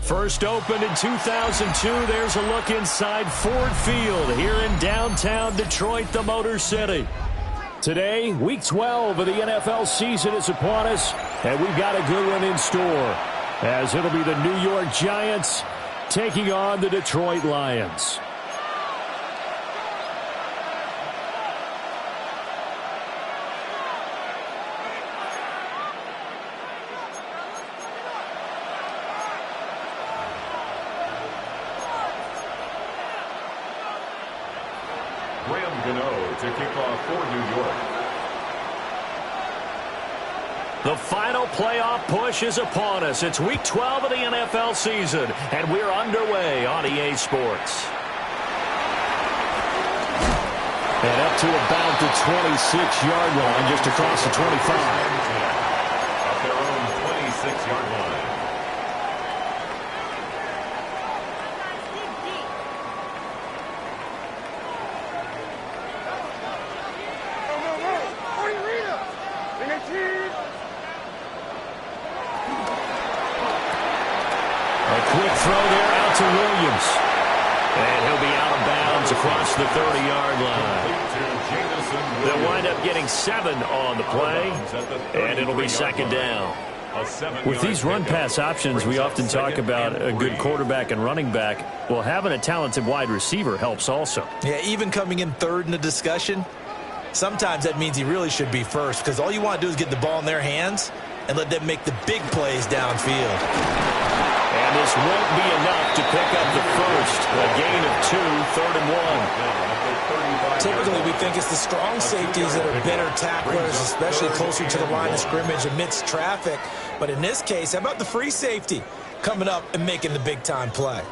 First opened in 2002, there's a look inside Ford Field here in downtown Detroit, the Motor City. Today, Week 12 of the NFL season is upon us, and we've got a good one in store, as it'll be the New York Giants taking on the Detroit Lions. To kick off for New York. The final playoff push is upon us. It's Week 12 of the NFL season, and we're underway on EA Sports. And up to about the 26-yard line, just across the 25. At their own 26-yard line. To Williams. And he'll be out of bounds across the 30-yard line. They'll wind up getting 7 on the play, and it'll be second down. With these run-pass options, we often talk about a good quarterback and running back. Well, having a talented wide receiver helps also. Yeah, even coming in third in the discussion, sometimes that means he really should be first, because all you want to do is get the ball in their hands and let them make the big plays downfield. And this won't be enough to pick up the first. A gain of 2, 3rd and 1. Typically, we think it's the strong safeties that are better tacklers, especially closer to the line of scrimmage amidst traffic. But in this case, how about the free safety coming up and making the big-time play?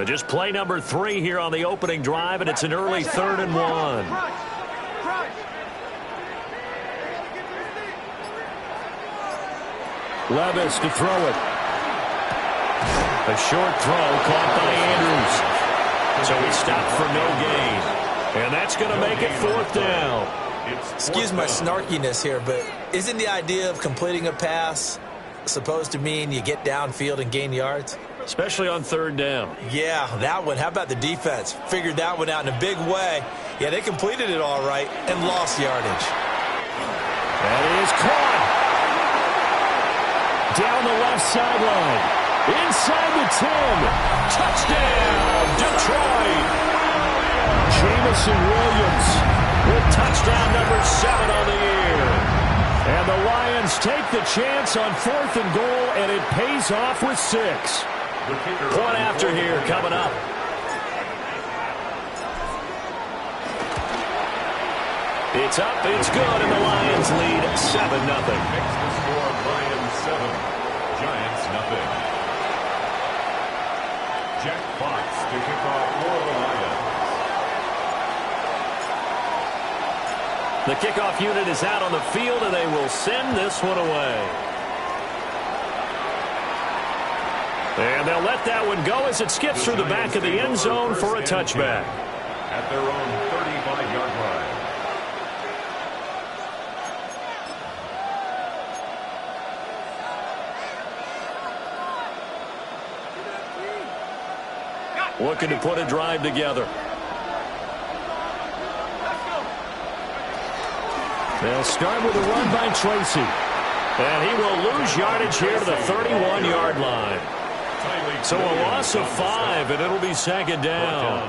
Just play number 3 here on the opening drive, and it's an early 3rd and 1. Levis to throw it. A short throw caught by Andrews. So he stopped for no gain. And that's going to make it 4th down. Excuse my snarkiness here, but isn't the idea of completing a pass supposed to mean you get downfield and gain yards? Especially on 3rd down. Yeah, that one. How about the defense? Figured that one out in a big way. Yeah, they completed it all right and lost yardage. That is caught. Down the left sideline. Inside the 10. Touchdown, Detroit. Jamison Williams with touchdown number 7 on the year. And the Lions take the chance on 4th and goal, and it pays off with 6. Point after here coming up. It's up, it's good, and the Lions lead 7-0. Makes the score Lions 7, Giants 0. Jack Fox to kick off for the Lions. The kickoff unit is out on the field, and they will send this one away. And they'll let that one go as it skips through the back of the end zone for a touchback. At their own 35-yard line. Looking to put a drive together. They'll start with a run by Tracy. And he will lose yardage here to the 31-yard line. So a loss of 5, and it'll be 2nd down.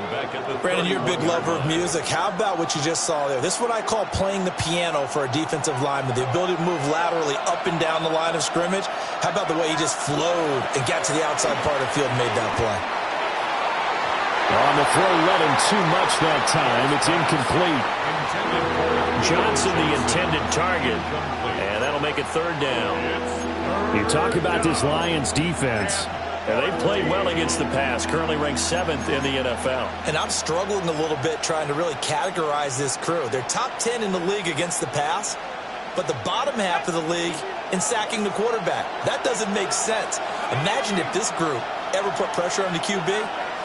Brandon, you're a big lover of music. How about what you just saw there? This is what I call playing the piano for a defensive lineman. The ability to move laterally up and down the line of scrimmage. How about the way he just flowed and got to the outside part of the field and made that play? On the throw, led him too much that time. It's incomplete. Johnson, the intended target. And that'll make it 3rd down. You talk about this Lions defense. And they've played well against the pass, currently ranked 7th in the NFL. And I'm struggling a little bit trying to really categorize this crew. They're top 10 in the league against the pass, but the bottom half of the league in sacking the quarterback. That doesn't make sense. Imagine if this group ever put pressure on the QB,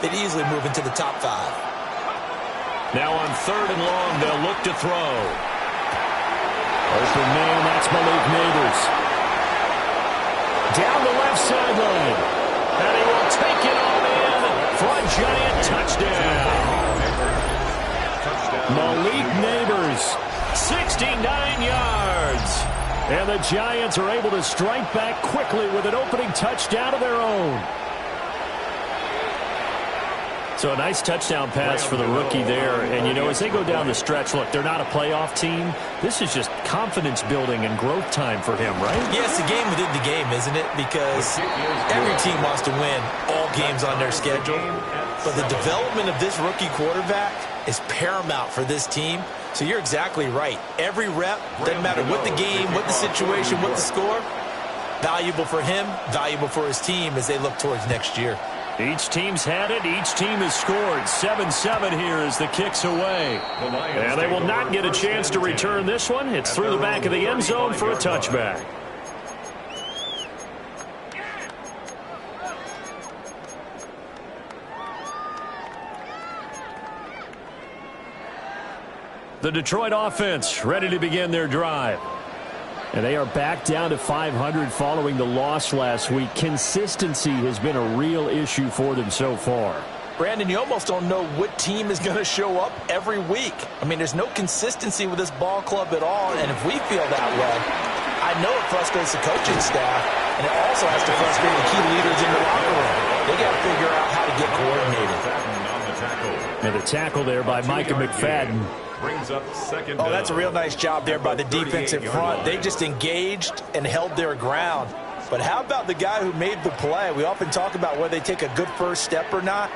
they'd easily move into the top 5. Now on 3rd and long, they'll look to throw. Open man, that's Malik Neighbors. Down the left sideline. And he will take it all in for a Giant touchdown. Malik Neighbors, 69 yards. And the Giants are able to strike back quickly with an opening touchdown of their own. So a nice touchdown pass for the rookie there. And, you know, as they go down the stretch, look, they're not a playoff team. This is just confidence building and growth time for him, right? Yeah, it's a game within the game, isn't it? Because every team wants to win all games on their schedule. But the development of this rookie quarterback is paramount for this team. So you're exactly right. Every rep, doesn't matter what the game, what the situation, what the score, valuable for him, valuable for his team as they look towards next year. Each team's had it. Each team has scored. 7-7 here as the kick's away. And they will not get a chance to return this one. It's through the back of the end zone for a touchback. The Detroit offense ready to begin their drive. And they are back down to 500 following the loss last week. Consistency has been a real issue for them so far. Brandon, you almost don't know what team is going to show up every week. I mean, there's no consistency with this ball club at all, and if we feel that way, I know it frustrates the coaching staff, and it also has to frustrate the key leaders in the locker room. They got to figure out how to get coordinated. And the tackle there by Micah McFadden. brings up second Oh, down. that's a real nice job there by the defensive front. They just engaged and held their ground. But how about the guy who made the play? We often talk about whether they take a good first step or not.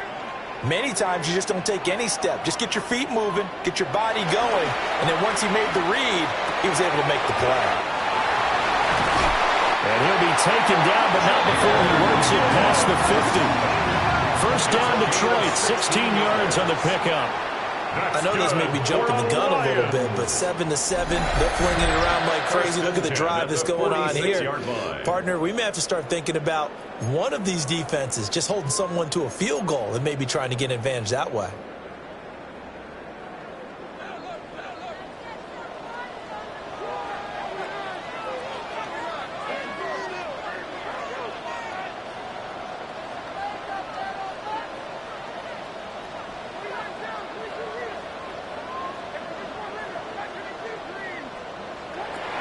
Many times you just don't take any step. Just get your feet moving, get your body going, and then once he made the read, he was able to make the play. And he'll be taken down, but not before he works it past the 50. First down, Detroit, 16 yards on the pickup. I know those may be jumping the gun a little bit, but 7-7, they're flinging it around like crazy. Look at the drive that's going on here. Partner, we may have to start thinking about one of these defenses just holding someone to a field goal and maybe trying to get an advantage that way.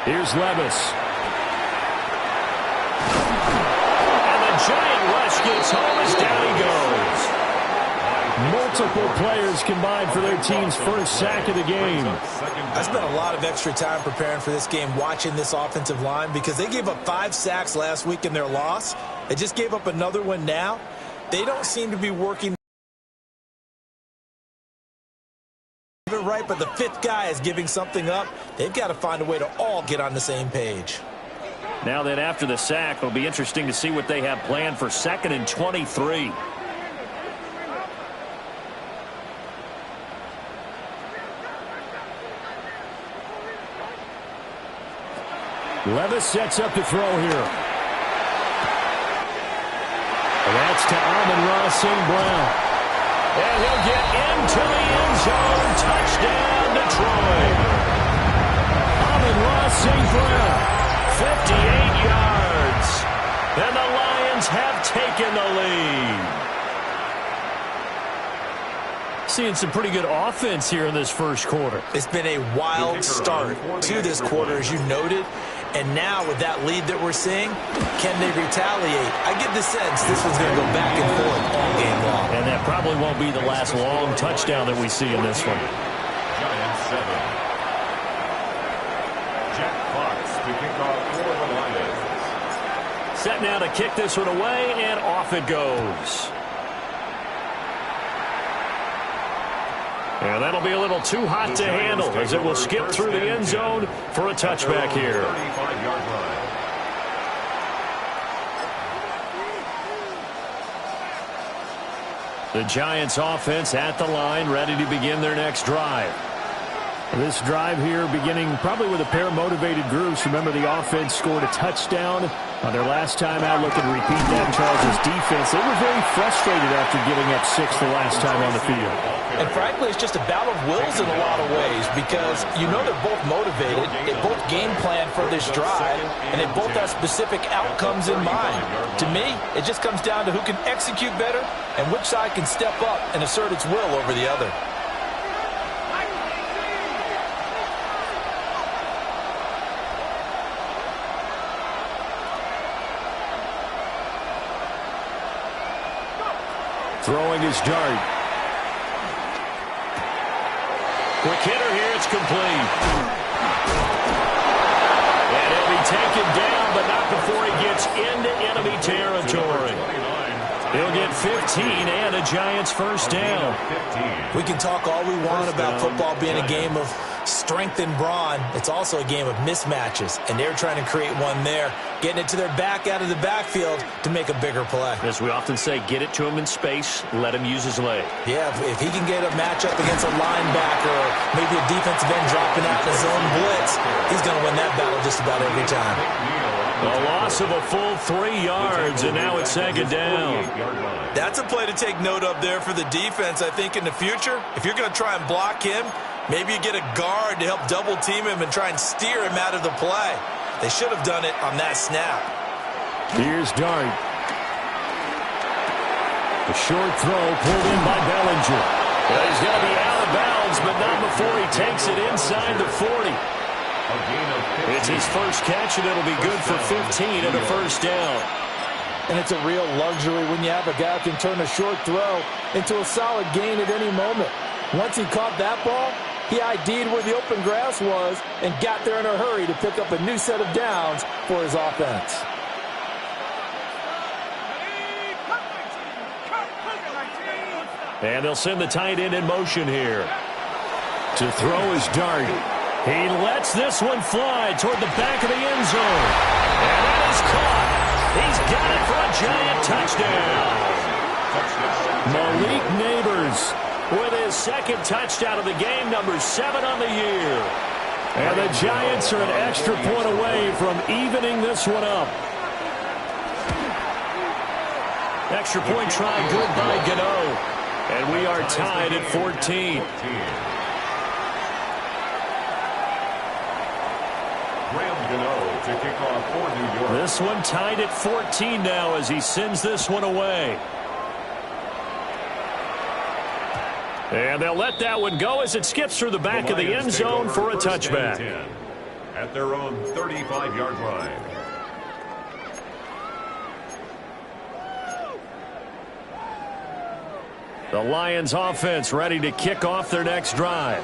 Here's Levis. And the giant rush gets home as down he goes. Multiple players combined for their team's first sack of the game. I spent a lot of extra time preparing for this game watching this offensive line because they gave up 5 sacks last week in their loss. They just gave up another one now. They don't seem to be working right, but the 5th guy is giving something up. They've got to find a way to all get on the same page. Now then, after the sack, it'll be interesting to see what they have planned for 2nd and 23. Levis sets up to throw here. And that's to Amon-Ra St. Brown. And he'll get into the end zone. Touchdown, Detroit. Amon-Ra St. Brown, 58 yards. And the Lions have taken the lead. Seeing some pretty good offense here in this first quarter. It's been a wild start to this quarter, as you noted. And now with that lead that we're seeing, can they retaliate? I get the sense this one's going to go back and forth all game long. And that probably won't be the last long touchdown that we see in this one. Giants 7. Jack Fox to kick off for the Lions. Set now to kick this one away, and off it goes. And that'll be a little too hot to handle as it will skip through the end zone for a touchback here. 35-yard line. The Giants offense at the line, ready to begin their next drive. This drive here beginning probably with a pair of motivated groups. Remember, the offense scored a touchdown on their last time out. Looking to repeat that in Charles' defense. They were very frustrated after giving up 6 the last time on the field. And frankly, it's just a battle of wills in a lot of ways because you know they're both motivated, they both game plan for this drive, and they both have specific outcomes in mind. To me, it just comes down to who can execute better and which side can step up and assert its will over the other. Throwing his dart. Quick hitter here, it's complete. And he'll be taken down, but not before he gets into enemy territory. He'll get 15 and a Giants first down. We can talk all we want about football being a game of strength and brawn. It's also a game of mismatches, and they're trying to create one there, getting it to their back out of the backfield to make a bigger play. As we often say, get it to him in space, let him use his leg. Yeah, if he can get a matchup against a linebacker or maybe a defensive end dropping out in a zone blitz, he's going to win that battle just about every time. A loss of a full 3 yards, and now it's 2nd down. That's a play to take note of there for the defense, I think, in the future. If you're going to try and block him, maybe you get a guard to help double-team him and try and steer him out of the play. They should have done it on that snap. Here's Dart. A short throw pulled in by Bellinger. Well, he's going to be out of bounds, but not before he takes it inside the 40. It's his first catch, and it'll be good for 15 and a first down. And it's a real luxury when you have a guy who can turn a short throw into a solid gain at any moment. Once he caught that ball, He ID'd where the open grass was and got there in a hurry to pick up a new set of downs for his offense. And they'll send the tight end in motion here. To throw is Dart. He lets this one fly toward the back of the end zone. And that is caught. He's got it for a giant touchdown. Malik Neighbors with his second touchdown of the game, number 7 on the year. And the Giants are an extra point away from evening this one up. Extra point try good by Gano. And we are tied at 14. Graham Gano to kick off for New York. This one tied at 14 now as he sends this one away. And they'll let that one go as it skips through the back of the end zone for a touchback. At their own 35-yard line. The Lions offense ready to kick off their next drive.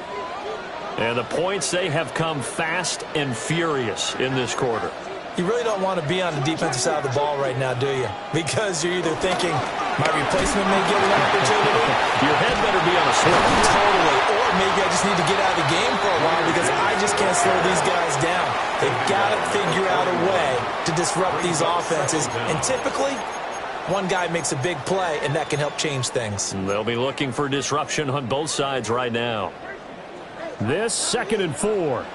And the points, they have come fast and furious in this quarter. You really don't want to be on the defensive side of the ball right now, do you? Because you're either thinking, my replacement may get an opportunity. Your head better be on a swivel. Totally. Or maybe I just need to get out of the game for a while because I just can't slow these guys down. They've got to figure out a way to disrupt these offenses. And typically, one guy makes a big play, and that can help change things. They'll be looking for disruption on both sides right now. This 2nd and 4.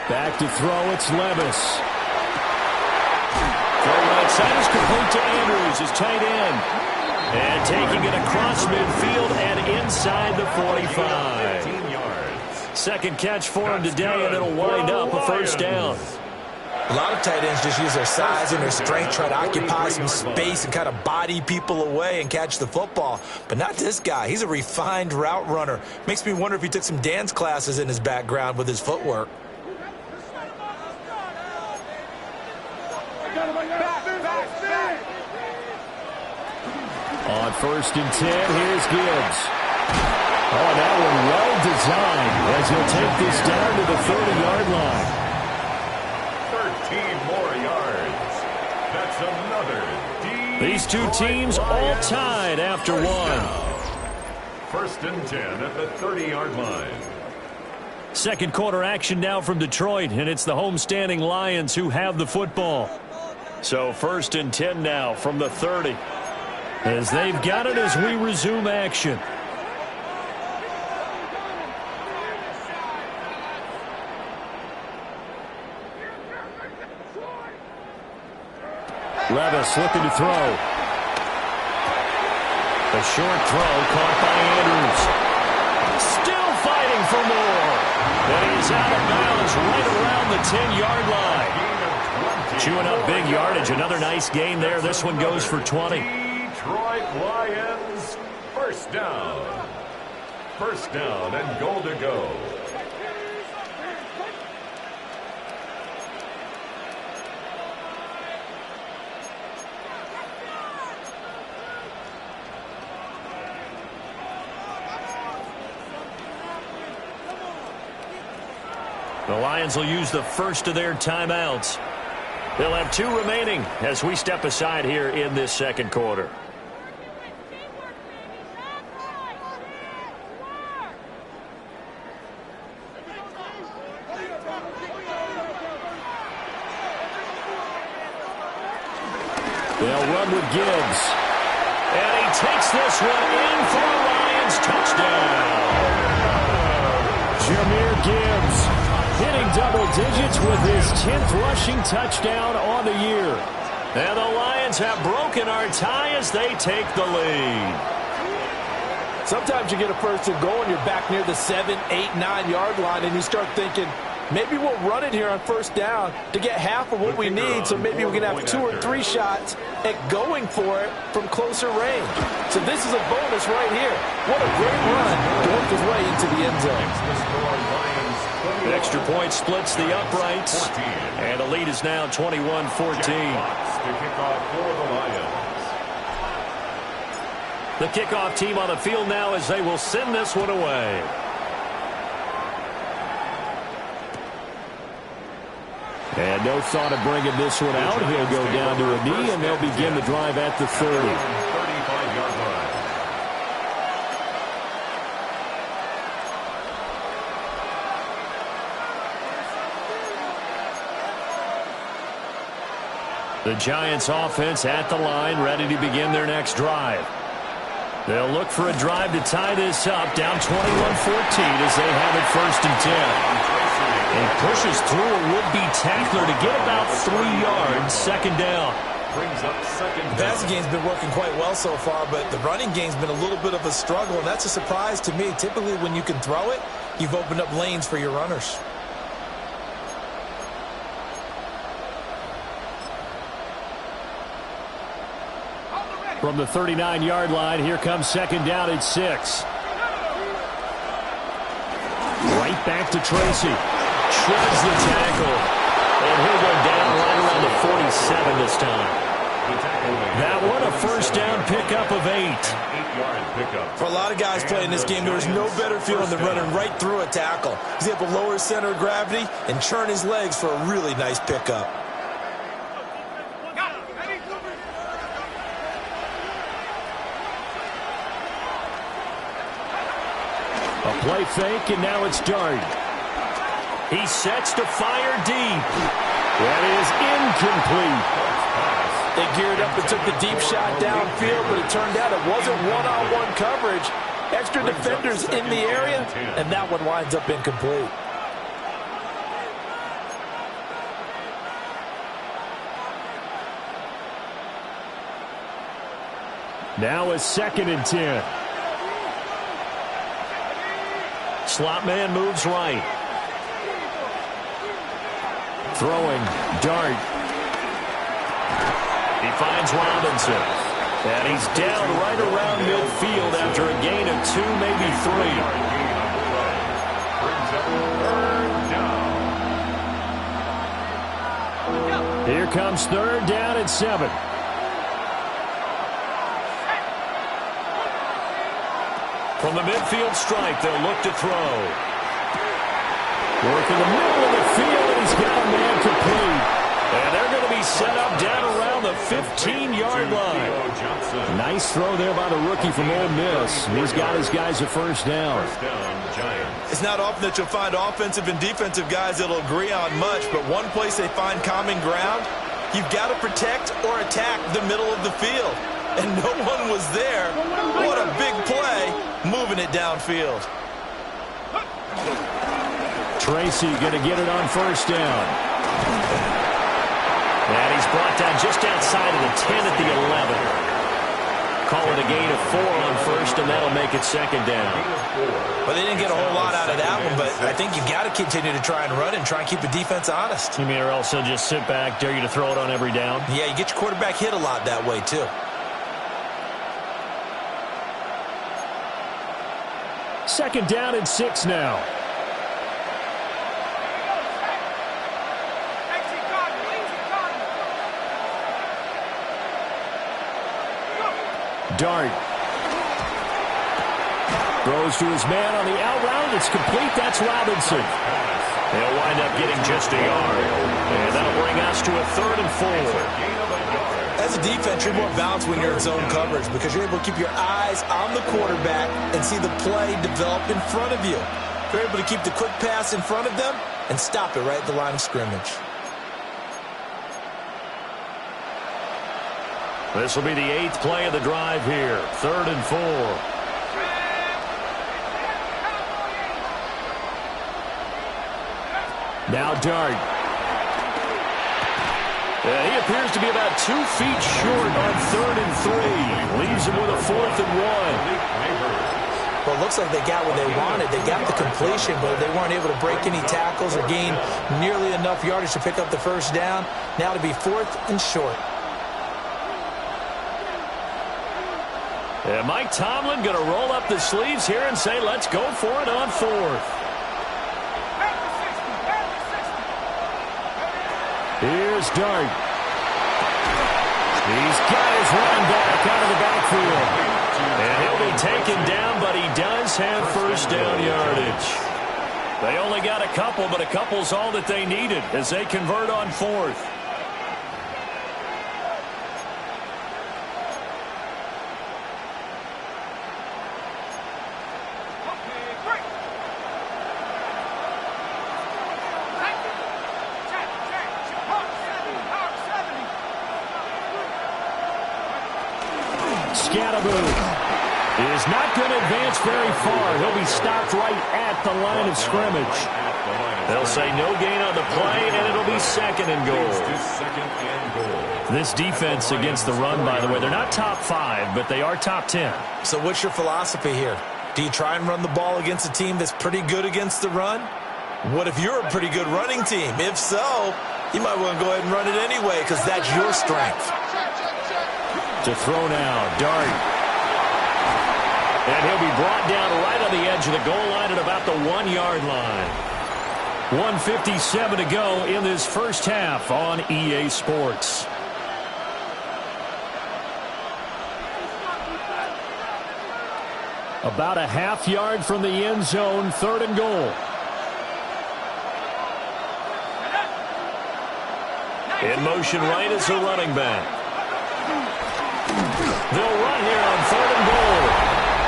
Back to throw, it's Levis. Throw right side is complete to Andrews, his tight end. And taking it across midfield and inside the 45. Second catch for him today, and it'll wind up a first down. A lot of tight ends just use their size and their strength, try to occupy some space and kind of body people away and catch the football. But not this guy. He's a refined route runner. Makes me wonder if he took some dance classes in his background with his footwork. On 1st and 10, here's Gibbs. Oh, that one well designed as he'll take this down to the 30-yard line. 13 more yards. That's another deep. These two teams all tied after one. 1st and 10 at the 30-yard line. Second quarter action now from Detroit, and it's the homestanding Lions who have the football. So 1st and 10 now from the 30. As they've got it as we resume action. Levis looking to throw. A short throw caught by Andrews. Still fighting for more. And he's out of bounds right around the 10-yard line. Chewing up big yardage. Another nice gain there. This one goes for 20. Detroit Lions, first down. First down and goal to go. The Lions will use the first of their timeouts. They'll have 2 remaining as we step aside here in this second quarter. They'll run with Gibbs. And he takes this one in for a Lions touchdown. Jahmyr Gibbs hitting double digits with his 10th rushing touchdown on the year. And the Lions have broken our tie as they take the lead. Sometimes you get a first and goal and you're back near the 7, 8, 9-yard line and you start thinking, maybe we'll run it here on first down to get half of what we need, so maybe we can have 2 or 3 shots at going for it from closer range. So this is a bonus right here. What a great run to work his way into the end zone. The extra point splits the uprights, and the lead is now 21-14. To kick off for the Lions. The kickoff team on the field now as they will send this one away. And no thought of bringing this one out. He'll go down to a knee, and they'll begin the drive at the 30. 35-yard line. The Giants offense at the line, ready to begin their next drive. They'll look for a drive to tie this up, down 21-14 as they have it 1st and 10. And pushes through a would-be tackler to get about 3 yards, 2nd down. Brings up 2nd down. The passing game's been working quite well so far, but the running game's been a little bit of a struggle, and that's a surprise to me. Typically, when you can throw it, you've opened up lanes for your runners. From the 39-yard line, here comes 2nd down at 6. Right back to Tracy. Shreds the tackle. And he'll go down right around the 47 this time. That one, a 1st down pickup of 8. 8-yard pickup. For a lot of guys playing this game, there is no better feeling than running right through a tackle. He's able to lower his center of gravity and churn his legs for a really nice pickup. A play fake, and now it's Dart. He sets to fire deep. That is incomplete. They geared up and took the deep shot downfield, but it turned out it wasn't one-on-one coverage. Extra defenders in the area, and that one winds up incomplete. Now a 2nd and 10. Slot man moves right. Throwing, Dart. He finds Robinson. And he's down right around midfield after a gain of 2, maybe 3. Brings up 3rd down. Here comes 3rd down at 7. From the midfield stripe, they'll look to throw. Work in the middle of the field, and he's got a man complete. And they're going to be set up down around the 15-yard line. Nice throw there by the rookie from Ole Miss. He's got his guys a 1st down. 1st down, Giants. It's not often that you'll find offensive and defensive guys that'll agree on much, but one place they find common ground, you've got to protect or attack the middle of the field. And no one was there. What a big play, moving it downfield. Tracy going to get it on 1st down. And he's brought down just outside of the 10 at the 11. Call it a gain of 4 on 1st, and that'll make it 2nd down. Well, they didn't get a whole lot out of that one, but I think you've got to continue to try and run and try and keep the defense honest. You mean or else they'll just sit back, dare you to throw it on every down? Yeah, you get your quarterback hit a lot that way, too. 2nd down and 6 now. Dart. Throws to his man on the out route. It's complete. That's Robinson. They'll wind up getting just a yard. And that'll bring us to a 3rd and 4. As a defense, you're more balanced when you're in zone coverage because you're able to keep your eyes on the quarterback and see the play develop in front of you. You're able to keep the quick pass in front of them and stop it right at the line of scrimmage. This will be the 8th play of the drive here. 3rd and 4. Now Dart. He appears to be about 2 feet short on 3rd and 3. Leaves him with a 4th and 1. Well, it looks like they got what they wanted. They got the completion, but they weren't able to break any tackles or gain nearly enough yardage to pick up the 1st down. Now to be 4th and short. And Mike Tomlin going to roll up the sleeves here and say, let's go for it on 4th. Here's Dart. He's got his run back out of the backfield. And he'll be taken down, but he does have first down yardage. They only got a couple, but a couple's all that they needed as they convert on fourth. Scatterboot is not going to advance very far. He'll be stopped right at the line of scrimmage. They'll say no gain on the play, and it'll be second and goal. This defense against the run, by the way, they're not top 5, but they are top 10. So what's your philosophy here? Do you try and run the ball against a team that's pretty good against the run? What if you're a pretty good running team? If so, you might want to go ahead and run it anyway because that's your strength. To throw now, Dart. And he'll be brought down right on the edge of the goal line at about the 1-yard line. 1:57 to go in this first half on EA Sports. About a half yard from the end zone, 3rd and goal. In motion right is the running back. They'll run here on 3rd and goal.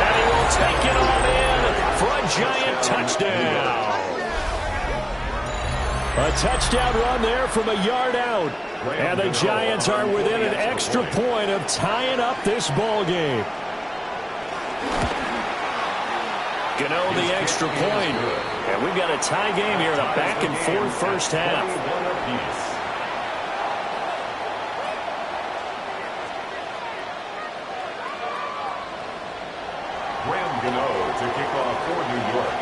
And he will take it on in for a giant touchdown. A touchdown run there from a yard out. And the Giants are within an extra point of tying up this ball game. Gano the extra point. And we've got a tie game here in a back-and-forth first half. Graham Gano to kick off for New York.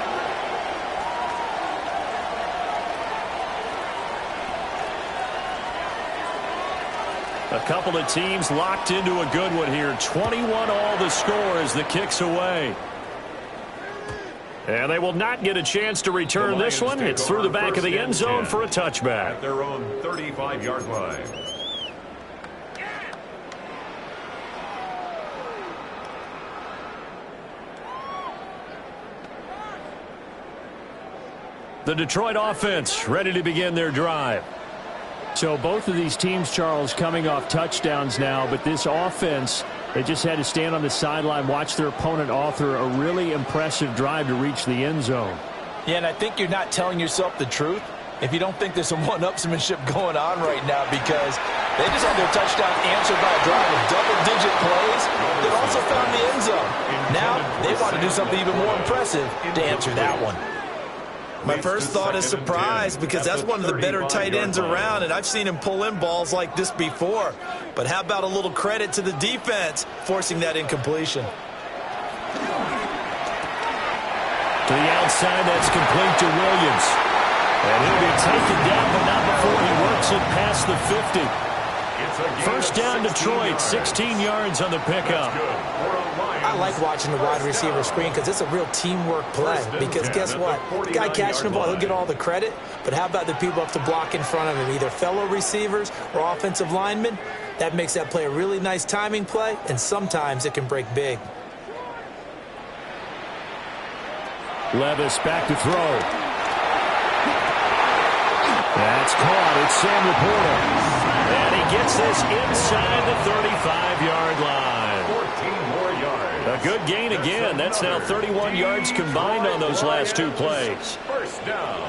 A couple of teams locked into a good one here. 21-all the score as the kick's away. And they will not get a chance to return this one. It's through the back of the end zone for a touchback. At their own 35-yard line. The Detroit offense ready to begin their drive. So both of these teams, Charles, coming off touchdowns now, but this offense, they just had to stand on the sideline, watch their opponent author a really impressive drive to reach the end zone. Yeah, and I think you're not telling yourself the truth if you don't think there's some one-upsmanship going on right now, because they just had their touchdown answered by a drive of double-digit plays that also found the end zone. Now they want to do something even more impressive to answer that one. My first thought is surprise, because that's one of the better tight ends around, and I've seen him pull in balls like this before. But how about a little credit to the defense forcing that incompletion? To the outside, that's complete to Williams. And he'll be taken down, but not before he works it past the 50. First down, Detroit, 16 yards on the pickup. I like watching the wide receiver screen because it's a real teamwork play. Because guess what? The guy catching the ball, he'll get all the credit. But how about the people up to block in front of him, either fellow receivers or offensive linemen? That makes that play a really nice timing play, and sometimes it can break big. Levis back to throw. That's caught. It's Sam Laporta. And he gets this inside the 35-yard line. 14 more yards. A good gain again. That's now 31 yards combined on those last two plays. First down.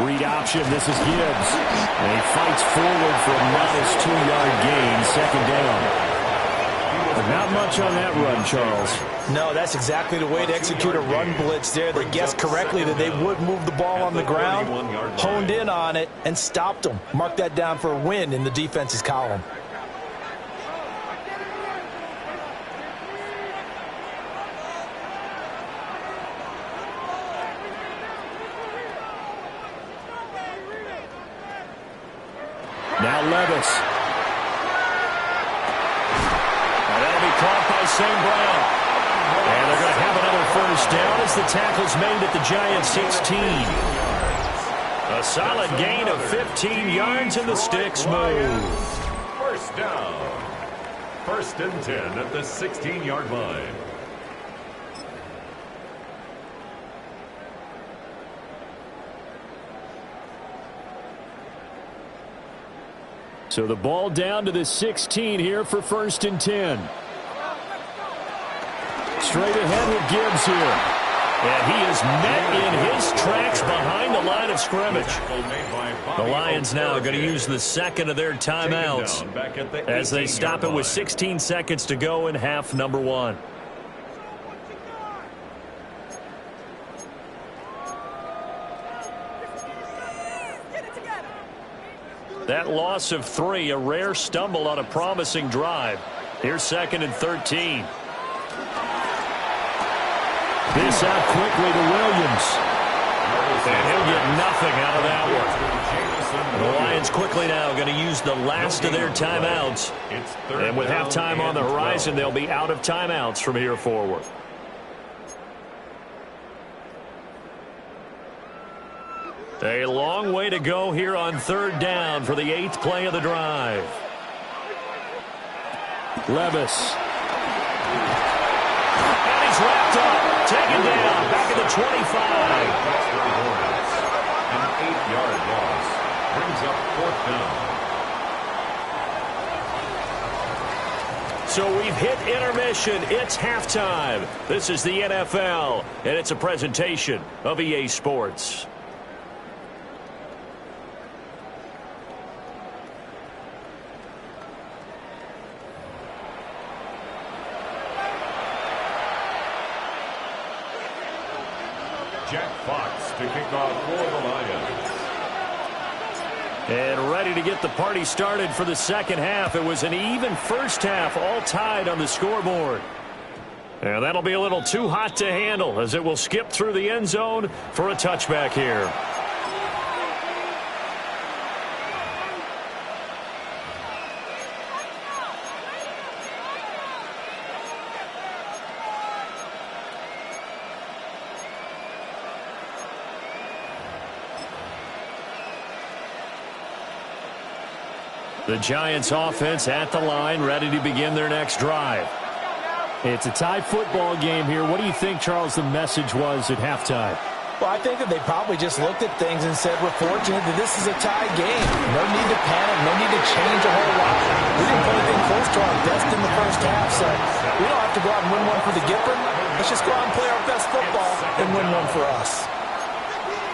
Read option. This is Gibbs. And he fights forward for a modest 2-yard gain. Second down. But not much on that run, Charles. No, that's exactly the way to execute a run blitz there. They guessed correctly that they would move the ball on the ground, honed in on it, and stopped them. Mark that down for a win in the defense's column. Now Levis. Caught by St. Brown. And they're going to have another first down as the tackle's made at the Giants' 16. A solid gain of 15 yards and the sticks move. First down. 1st and 10 at the 16-yard line. So the ball down to the 16 here for 1st and 10. Straight ahead with Gibbs here. And he is met in his tracks behind the line of scrimmage. The Lions now are going to use the second of their timeouts as they stop it with 16 seconds to go in half number 1. That loss of 3, a rare stumble on a promising drive. Here's 2nd and 13. This out quickly to Williams. And he'll get nothing out of that one. The Lions quickly now going to use the last of their timeouts. And with halftime on the horizon, they'll be out of timeouts from here forward. A long way to go here on 3rd down for the 8th play of the drive. Levis. And he's wrapped up. Taken down. Back at the 25. An 8-yard loss. Brings up 4th down. So we've hit intermission. It's halftime. This is the NFL, and it's a presentation of EA Sports. Jack Fox to kick off for the Lions. And ready to get the party started for the 2nd half. It was an even first half, all tied on the scoreboard. And that'll be a little too hot to handle as it will skip through the end zone for a touchback here. The Giants offense at the line, ready to begin their next drive. It's a tied football game here. What do you think, Charles, the message was at halftime? Well, I think that they probably just looked at things and said, we're fortunate that this is a tied game. No need to panic. No need to change a whole lot. We didn't put anything close to our best in the first half, so we don't have to go out and win one for the Gipper. Let's just go out and play our best football and win one for us.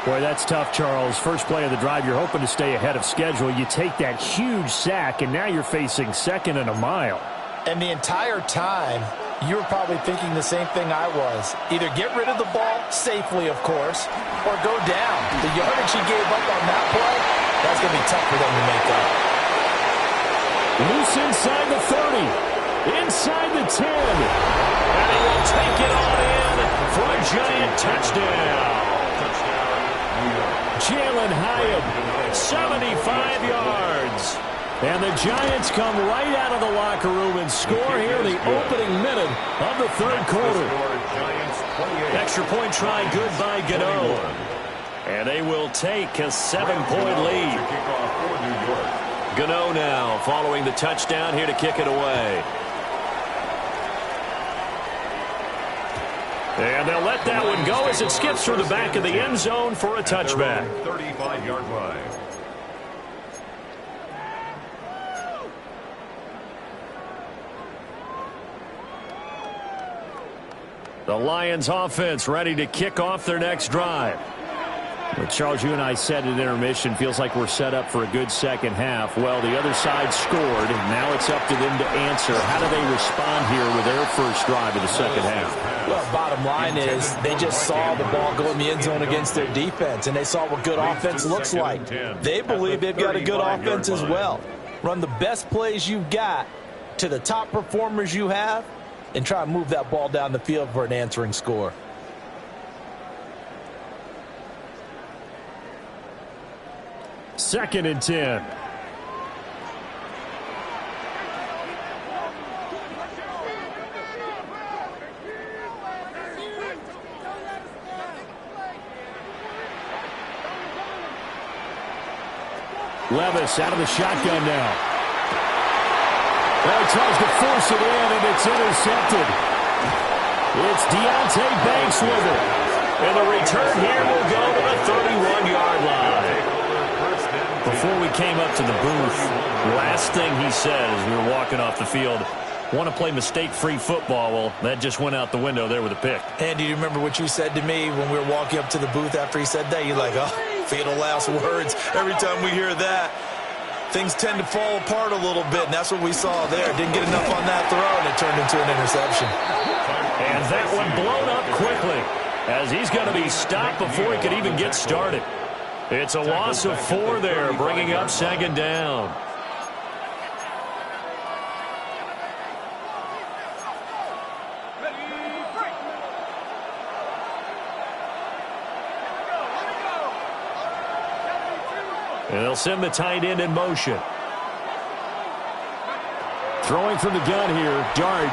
Boy, that's tough, Charles. First play of the drive, you're hoping to stay ahead of schedule. You take that huge sack, and now you're facing 2nd and a mile. And the entire time, you were probably thinking the same thing I was. Either get rid of the ball, safely, of course, or go down. The yardage he gave up on that play, that's going to be tough for them to make up. Loose inside the 30, inside the 10. And he will take it on in for a giant touchdown. Jalen Hyatt, 75 yards. And the Giants come right out of the locker room and score here in the opening minute of the 3rd quarter. Extra point try good by Gano. And they will take a 7-point lead. Gano now following the touchdown here to kick it away. And they'll let that one go as it skips through the back of the end zone for a touchback. 35-yard line. The Lions offense ready to kick off their next drive. Well, Charles, you and I said at intermission, feels like we're set up for a good 2nd half. Well, the other side scored, and now it's up to them to answer. How do they respond here with their first drive of the 2nd half? Well, bottom line is they just saw the ball go in the end zone against their defense, and they saw what good offense looks like. They believe they've got a good offense as well. Run the best plays you've got to the top performers you have, and try to move that ball down the field for an answering score. Second and 10. Levis out of the shotgun now. Well, he tries to force it in, and it's intercepted. It's Deonte Banks with it. And the return here will go to the 31-yard line. Before we came up to the booth, last thing he said as we were walking off the field, want to play mistake-free football. Well, that just went out the window there with a pick. And do you remember what you said to me when we were walking up to the booth after he said that? You're like, oh, fatal last words. Every time we hear that, things tend to fall apart a little bit, and that's what we saw there. Didn't get enough on that throw, and it turned into an interception. And that one blown up quickly as he's going to be stopped before he could even get started. It's a loss of 4 there, bringing up second down. And they'll send the tight end in motion. Throwing from the gun here, Dart.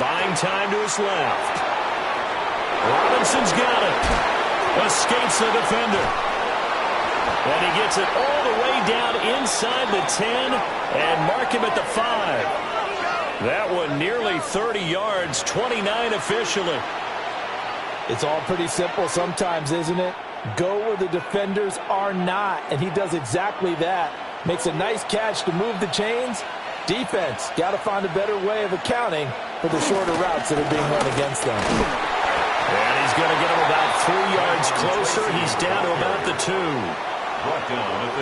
Buying time to his left. Robinson's got it. Escapes the defender. And he gets it all the way down inside the 10 and mark him at the 5. That one nearly 30 yards, 29 officially. It's all pretty simple sometimes, isn't it? Go where the defenders are not, and he does exactly that. Makes a nice catch to move the chains. Defense, got to find a better way of accounting for the shorter routes that are being run against them. And he's going to get him about 3 yards closer. He's down to about the 2.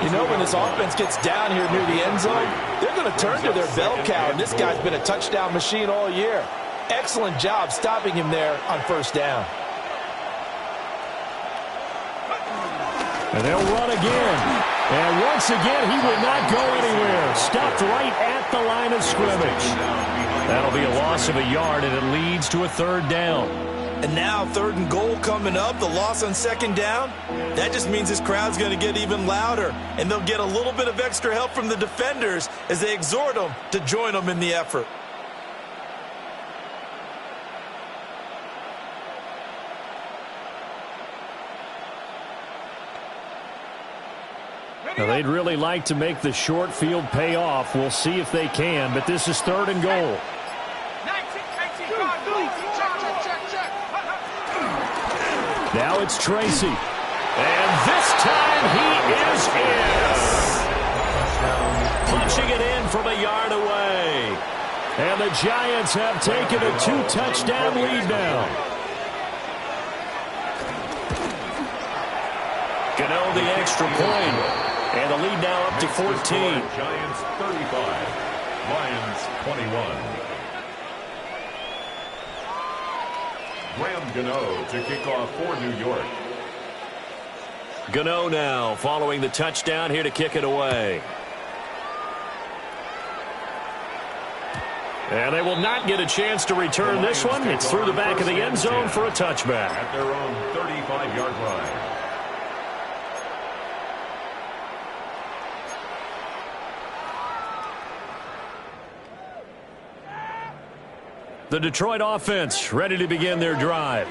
You know, when this offense gets down here near the end zone, they're going to turn to their bell cow, and this guy's been a touchdown machine all year. Excellent job stopping him there on first down. And they'll run again. And once again, he will not go anywhere. Stopped right at the line of scrimmage. That'll be a loss of a yard, and it leads to a third down. And now 3rd and goal coming up, the loss on second down. That just means this crowd's going to get even louder, and they'll get a little bit of extra help from the defenders as they exhort them to join them in the effort. Now, they'd really like to make the short field pay off. We'll see if they can, but this is 3rd and goal. Now it's Tracy. And this time he is in. Punching it in from a yard away. And the Giants have taken a 2-touchdown lead now. Gano the extra point. And the lead now up to 14. Giants 35, Lions 21. Graham Gano to kick off for New York. Gano now following the touchdown here to kick it away. And they will not get a chance to return this one. It's through the back of the end zone for a touchback. At their own 35-yard line. The Detroit offense ready to begin their drive.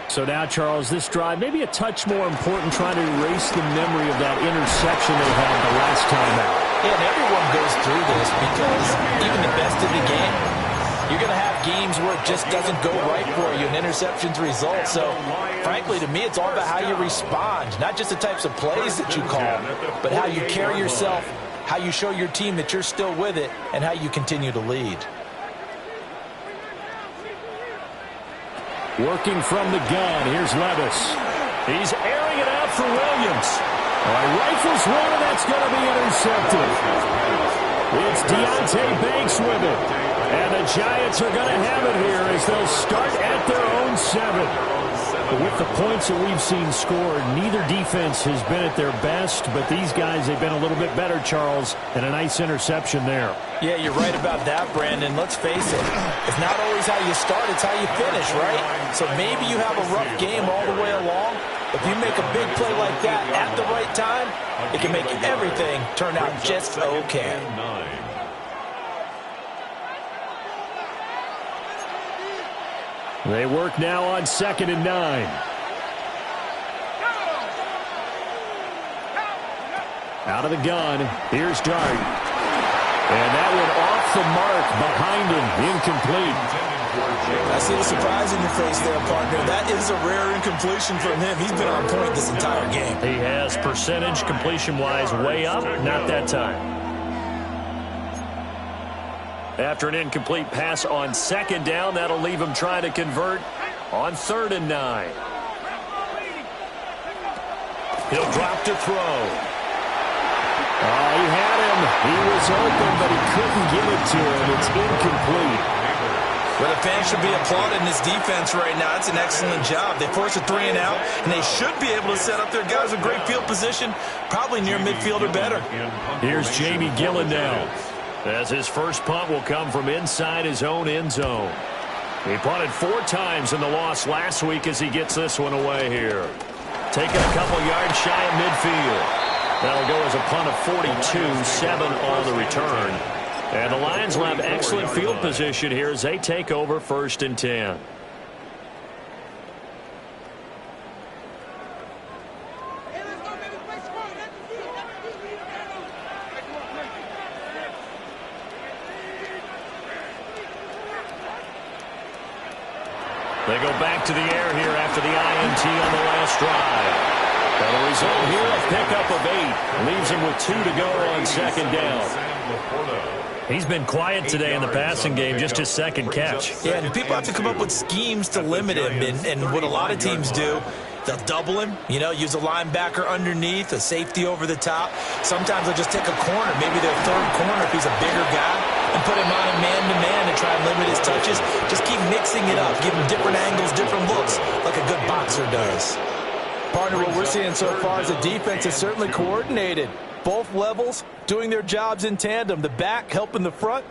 So now, Charles, this drive maybe a touch more important, trying to erase the memory of that interception they had the last time out. Yeah, and everyone goes through this because even the best of the game, you're going to have games where it just doesn't go right for you, and interceptions result. So, frankly, to me, it's all about how you respond, not just the types of plays that you call, but how you carry yourself, how you show your team that you're still with it, and how you continue to lead. Working from the gun, here's Levis. He's airing it out for Williams. Rifles one, and that's going to be intercepted. It's Deonte Banks with it. And the Giants are going to have it here as they'll start at their own 7. But with the points that we've seen scored, neither defense has been at their best, but these guys, they've been a little bit better, Charles, and a nice interception there. Yeah, you're right about that, Brandon. Let's face it. It's not always how you start, it's how you finish, right? So maybe you have a rough game all the way along. If you make a big play like that at the right time, it can make everything turn out just okay. They work now on 2nd and 9. Out of the gun, here's Dart. And that went off the mark behind him, incomplete. I see the surprise in your face there, partner. That is a rare incompletion from him. He's been on point this entire game. He has percentage completion-wise way up, not that time. After an incomplete pass on second down, that'll leave him trying to convert on 3rd and 9. He'll drop to throw. Oh, he had him. He was open, but he couldn't get it to him. It's incomplete. Well, the fans should be applauding this defense right now. It's an excellent job. They force a 3 and out, and they should be able to set up their guys in great field position, probably near midfield or better. Here's Jamie Gillen now. As his first punt will come from inside his own end zone. He punted 4 times in the loss last week as he gets this one away here. Taking a couple yards shy of midfield. That'll go as a punt of 42, 7 on the return. And the Lions will have excellent field position here as they take over 1st and 10. They go back to the air here after the INT on the last drive. And the result here, a pickup of 8. Leaves him with 2 to go on 2nd down. He's been quiet today in the passing game, just his 2nd catch. Yeah, and people have to come up with schemes to limit him. And what a lot of teams do, they'll double him, use a linebacker underneath, a safety over the top. Sometimes they'll just take a corner, maybe their 3rd corner if he's a bigger guy, and put him on a man-to-man and try and limit his touches. Just keep mixing it up, give him different angles, different looks, like a good boxer does. Partner, what we're seeing so far is the defense is certainly coordinated. Both levels doing their jobs in tandem. The back helping the front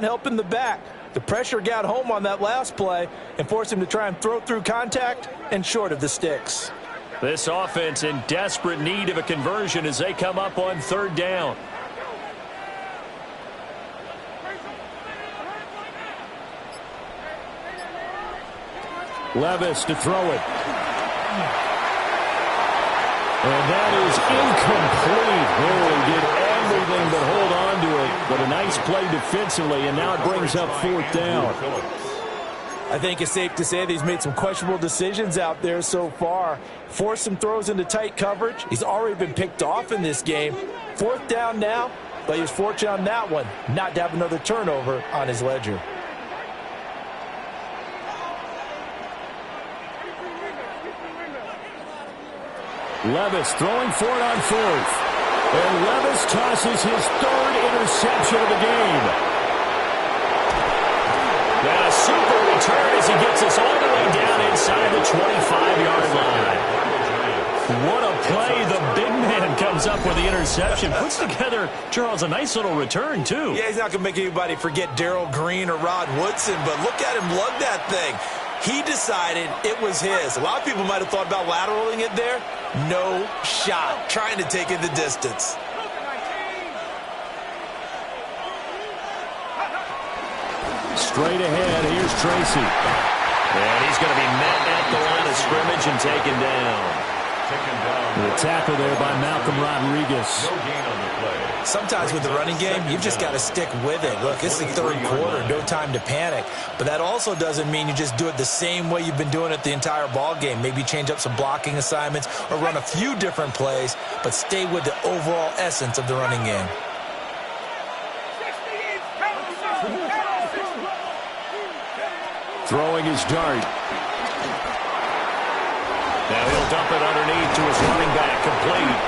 helping the back. The pressure got home on that last play and forced him to try and throw through contact and short of the sticks. This offense in desperate need of a conversion as they come up on 3rd down. Levis to throw it. And that is incomplete. Oh, he did everything but hold on to it. But a nice play defensively, and now it brings up 4th down. I think it's safe to say that he's made some questionable decisions out there so far. Forced some throws into tight coverage. He's already been picked off in this game. 4th down now, but he was fortunate on that one not to have another turnover on his ledger. Levis throwing for it on 4th. And Levis tosses his 3rd interception of the game. And a super return as he gets us all the way down inside the 25-yard line. What a play. The big man comes up with the interception. Puts together, Charles, a nice little return, too. Yeah, he's not going to make anybody forget Darrell Green or Rod Woodson, but look at him lug that thing. He decided it was his. A lot of people might have thought about lateraling it there. No shot. Trying to take it the distance. Straight ahead, here's Tracy. And he's going to be met at the line of scrimmage and taken down. The tackle there by Malcolm Rodriguez. No gain on the play. Sometimes with the running game, you've just got to stick with it. Look, it's the 3rd quarter, no time to panic. But that also doesn't mean you just do it the same way you've been doing it the entire ball game. Maybe change up some blocking assignments or run a few different plays, but stay with the overall essence of the running game. Throwing his Dart. Now he'll dump it underneath to his running back, complete.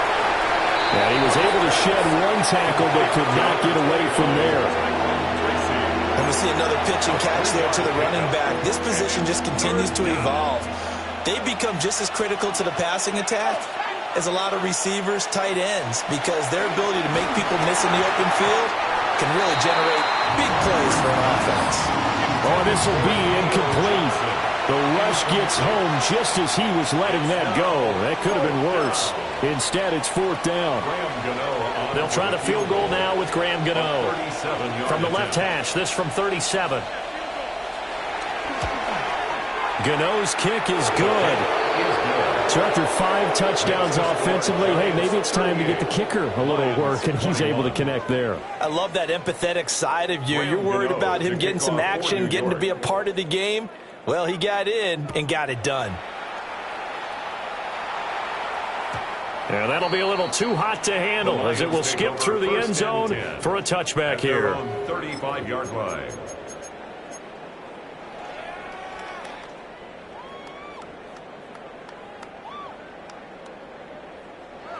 And he was able to shed 1 tackle but could not get away from there. And we see another pitch and catch there to the running back. This position just continues to evolve. They become just as critical to the passing attack as a lot of receivers, tight ends, because their ability to make people miss in the open field can really generate big plays for an offense. Oh, this will be incomplete. The rush gets home just as he was letting that go. That could have been worse. Instead, it's 4th down. They'll try the field goal now with Graham Gano. From the left hash, this from 37. Gano's kick is good. So after 5 touchdowns offensively, hey, maybe it's time to get the kicker a little work, and he's able to connect there. I love that empathetic side of you. You're worried about him getting some action, getting to be a part of the game. Well, he got in and got it done. And that'll be a little too hot to handle as it will skip through the end zone for a touchback here. 35-yard line.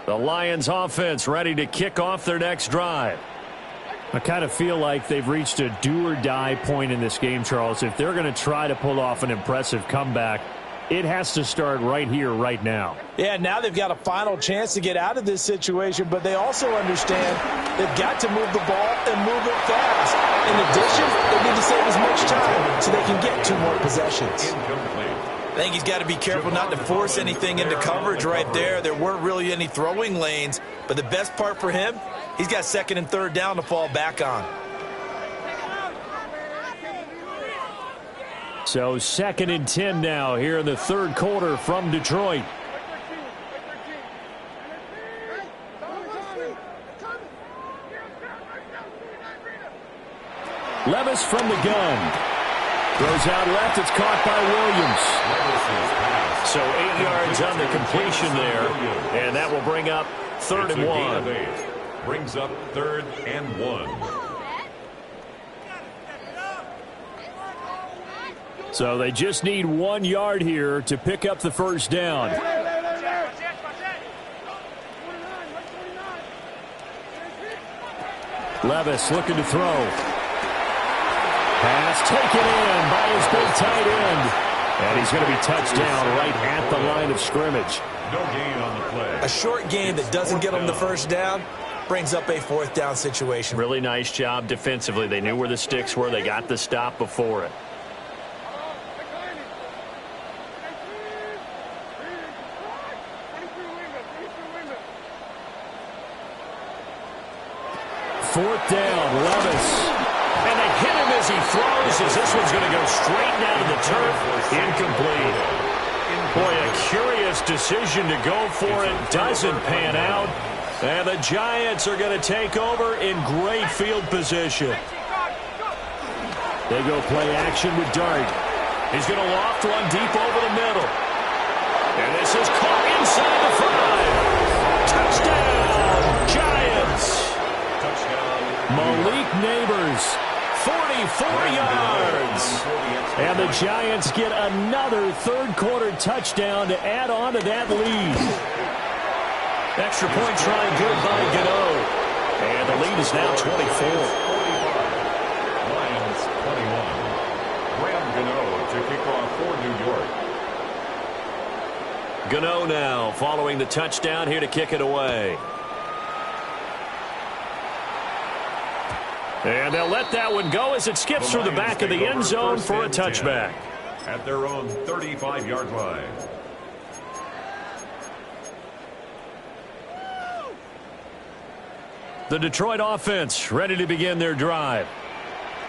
The Lions offense ready to kick off their next drive. I kind of feel like they've reached a do-or-die point in this game, Charles. If they're going to try to pull off an impressive comeback, it has to start right here, right now. Yeah, now they've got a final chance to get out of this situation, but they also understand they've got to move the ball and move it fast. In addition, they need to save as much time so they can get 2 more possessions. Incomplete. I think he's got to be careful not to force anything into coverage right there. There weren't really any throwing lanes, but the best part for him, he's got 2nd and 3rd down to fall back on. So 2nd and 10 now here in the 3rd quarter from Detroit. Levis from the gun. Throws out left. It's caught by Williams. So 8 yards on the completion there. And that will bring up 3rd and 1. Brings up 3rd and 1. So they just need 1 yard here to pick up the first down. Levis looking to throw. Pass taken in by his big tight end. And he's going to be touched down right at the line of scrimmage. No gain on the play. A short gain that doesn't get them the first down brings up a 4th down situation. Really nice job defensively. They knew where the sticks were. They got the stop before it. Fourth down, Levis. And they hit him as he throws, as this one's going to go straight down to the turf. Incomplete. Boy, a curious decision to go for it. Doesn't pan out. And the Giants are going to take over in great field position. They go play action with Dart. He's going to loft one deep over the middle. And this is caught inside the 5. Touchdown, Giants. Malik Neighbors, 44 yards. And the Giants get another 3rd quarter touchdown to add on to that lead. Extra point try good by Gano. And the lead is now 24. Lions 21. Graham Gano to kick off for New York. Gano now following the touchdown here to kick it away. And they'll let that one go as it skips through the back of the end zone for a touchback. At their own 35-yard line. The Detroit offense ready to begin their drive.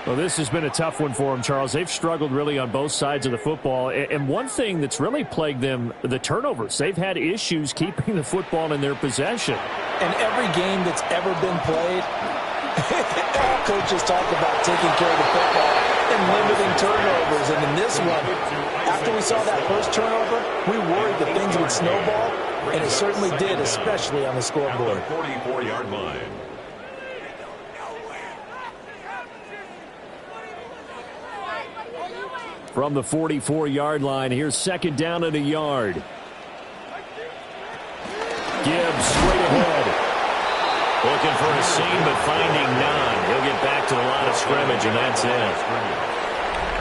Well, this has been a tough one for them, Charles. They've struggled really on both sides of the football. And one thing that's really plagued them, the turnovers. They've had issues keeping the football in their possession. And every game that's ever been played, all coaches talk about taking care of the football and limiting turnovers. And in this one, after we saw that first turnover, we worried that things would snowball, and it certainly did, especially on the scoreboard. At the 44-yard line. From the 44-yard line, here's 2nd down and a yard. Gibbs straight ahead. Looking for a seam, but finding none. He'll get back to the line of scrimmage, and that's it.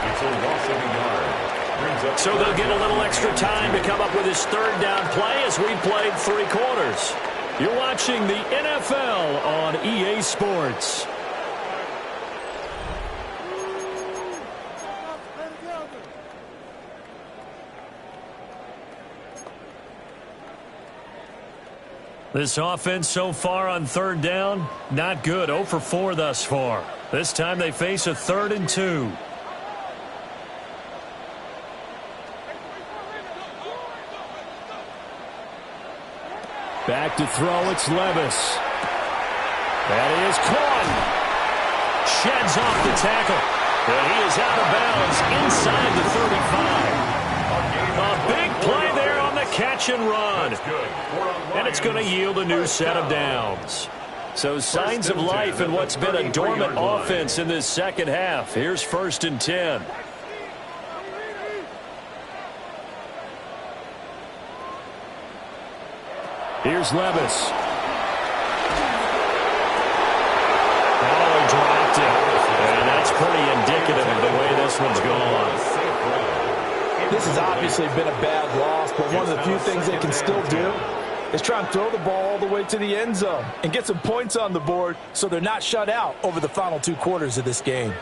It's a loss of a yard. So they'll get a little extra time to come up with his 3rd down play as we played 3 quarters. You're watching the NFL on EA Sports. This offense so far on 3rd down, not good. 0 for 4 thus far. This time they face a 3rd and 2. Back to throw, it's Levis. That is caught. Sheds off the tackle. And he is out of bounds inside the 35. A big play there on the catch and run. And it's going to yield a new set of downs. So signs of life in what's been a dormant offense in this second half. Here's 1st and 10. Here's Levis. Oh, he dropped it. And that's pretty indicative of the way this one's gone. This has obviously been a bad loss, but one of the few things they can still do is try and throw the ball all the way to the end zone and get some points on the board so they're not shut out over the final 2 quarters of this game.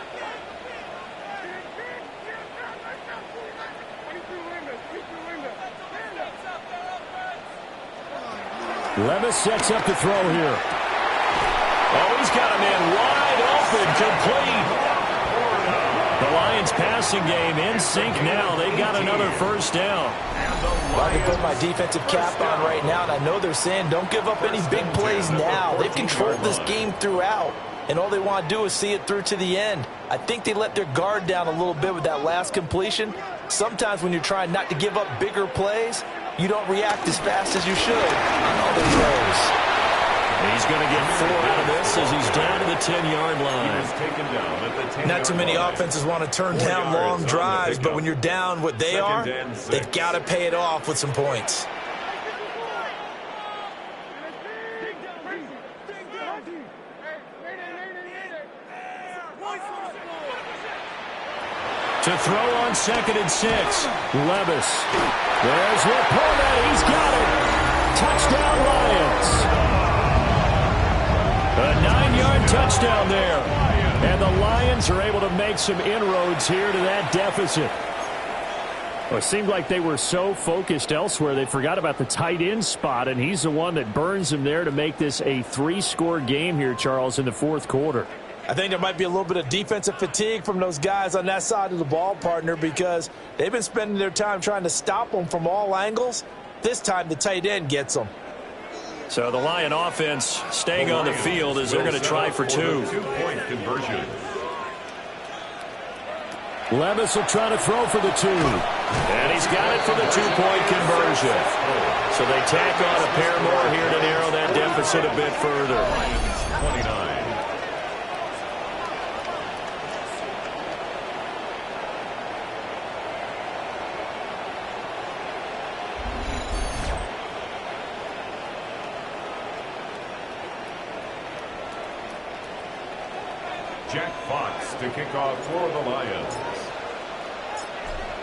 Levis sets up to throw here. Oh, he's got a man wide open, complete. The Lions passing game in sync now. They've got another 1st down. I can put my defensive cap on right now, and I know they're saying don't give up any big plays now. They've controlled this game throughout, and all they want to do is see it through to the end. I think they let their guard down a little bit with that last completion. Sometimes when you're trying not to give up bigger plays, you don't react as fast as you should on all those throws. He's going to get 4 out of this as he's down to the 10-yard line. Not too many offenses want to turn down long drives, but when you're down what they are, they've got to pay it off with some points. To throw on 2nd and 6. Levis. There's Laporta. He's got it. Touchdown, Lions. A 9-yard touchdown there. And the Lions are able to make some inroads here to that deficit. Well, it seemed like they were so focused elsewhere they forgot about the tight end spot, and he's the one that burns them there to make this a 3-score game here, Charles, in the 4th quarter. I think there might be a little bit of defensive fatigue from those guys on that side of the ball, partner, because they've been spending their time trying to stop them from all angles. This time the tight end gets them. So the Lion offense staying on the field as they're going to try for 2. 2-point conversion. Levis will try to throw for the 2. And he's got it for the 2-point conversion. So they tack on a pair more here to narrow that deficit a bit further. 29. Jack Fox to kick off for the Lions.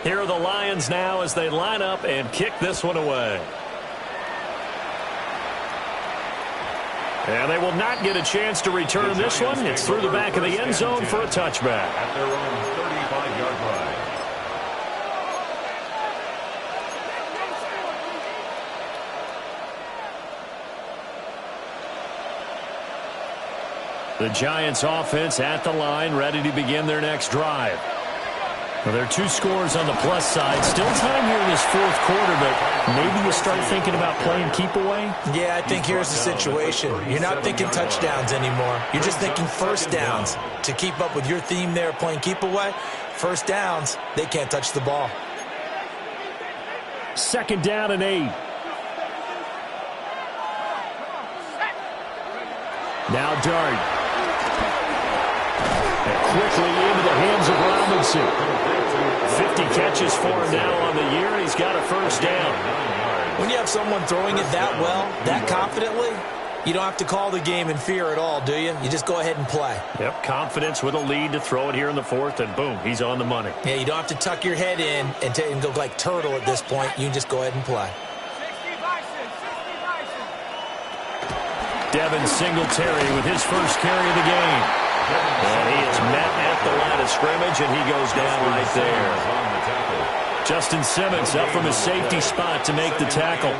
Here are the Lions now as they line up and kick this one away. And they will not get a chance to return this one. It's through the back of the end zone for a touchback. At their own 35-yard line. The Giants offense at the line, ready to begin their next drive. Well, there are 2 scores on the plus side. Still time here in this 4th quarter, but maybe you start thinking about playing keep away? Yeah, I think here's the situation. You're not thinking touchdowns anymore. You're just thinking 1st downs. To keep up with your theme there, playing keep away, 1st downs, they can't touch the ball. 2nd down and 8. Now Dart. And quickly into the hands of Robinson. 50 catches for him now on the year. He's got a 1st down. When you have someone throwing it that well, that confidently, you don't have to call the game in fear at all, do you? You just go ahead and play. Yep, confidence with a lead to throw it here in the 4th, and boom, he's on the money. Yeah, you don't have to tuck your head in and go like turtle at this point. You can just go ahead and play. Devin Singletary with his first carry of the game. And he is met at the line of scrimmage, and he goes down right there. Justin Simmons up from his safety spot to make the tackle.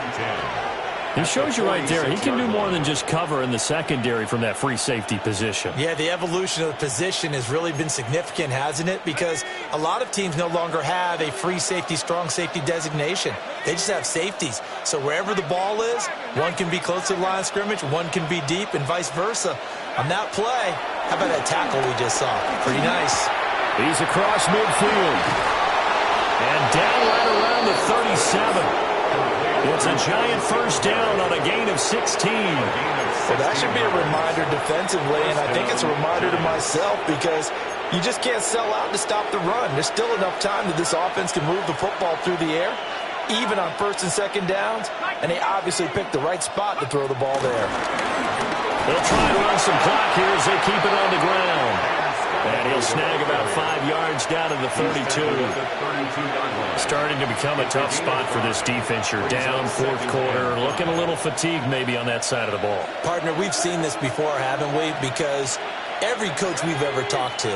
He shows you right there, he can do more than just cover in the secondary from that free safety position. Yeah, the evolution of the position has really been significant, hasn't it? Because a lot of teams no longer have a free safety, strong safety designation. They just have safeties. So wherever the ball is, one can be close to the line of scrimmage, one can be deep, and vice versa. On that play, how about that tackle we just saw? Pretty nice. He's across midfield. And down right around the 37. It's a giant first down on a gain of 16. Well, that should be a reminder defensively, and I think it's a reminder to myself because you just can't sell out to stop the run. There's still enough time that this offense can move the football through the air, even on first and second downs, and they obviously picked the right spot to throw the ball there. They'll try to run some clock here as they keep it on the ground. And he'll snag about 5 yards down to the 32. Starting to become a tough spot for this defense. You're down fourth quarter, looking a little fatigued maybe on that side of the ball. Partner, we've seen this before, haven't we? Because every coach we've ever talked to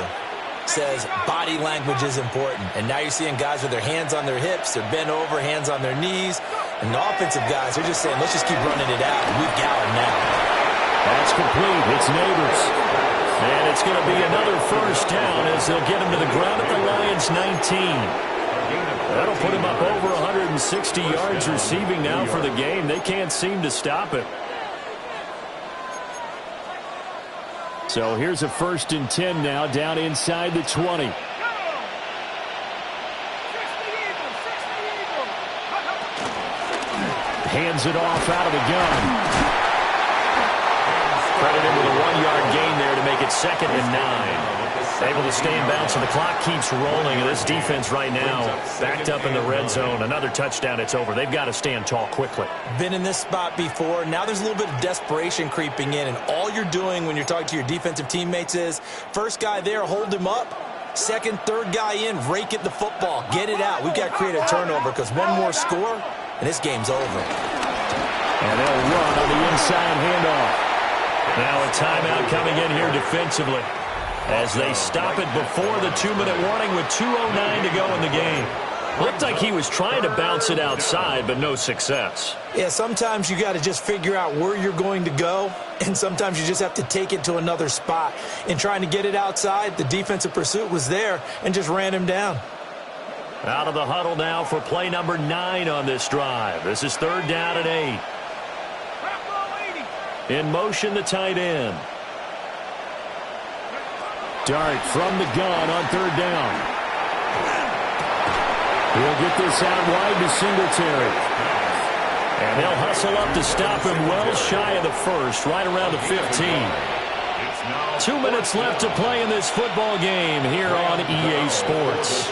says body language is important. And now you're seeing guys with their hands on their hips, they're bent over, hands on their knees. And the offensive guys, they're just saying, let's just keep running it out. We've got them now. That's complete. It's Neighbors. And it's going to be another first down as they'll get him to the ground at the Lions' 19. That'll put him up over 160 yards receiving now for the game. They can't seem to stop it. So here's a 1st and 10 now down inside the 20. Hands it off out of the gun. Credit him with a 1-yard gain there to make it 2nd and 9. Able to stay in bounds, and the clock keeps rolling. And this defense right now backed up in the red zone. Another touchdown, it's over. They've got to stand tall quickly. Been in this spot before. Now there's a little bit of desperation creeping in. And all you're doing when you're talking to your defensive teammates is, first guy there, hold him up. Second, third guy in, rake at the football. Get it out. We've got to create a turnover because one more score, and this game's over. And they'll run on the inside handoff. Now a timeout coming in here defensively as they stop it before the 2-minute warning with 2:09 to go in the game. Looked like he was trying to bounce it outside, but no success. Yeah, sometimes you got to just figure out where you're going to go, and sometimes you just have to take it to another spot. In trying to get it outside, the defensive pursuit was there and just ran him down. Out of the huddle now for play number 9 on this drive. This is 3rd down and 8. In motion, the tight end. Dart from the gun on 3rd down. He'll get this out wide to Singletary. And they'll hustle up to stop him well shy of the 1st, right around the 15. 2 minutes left to play in this football game here on EA Sports.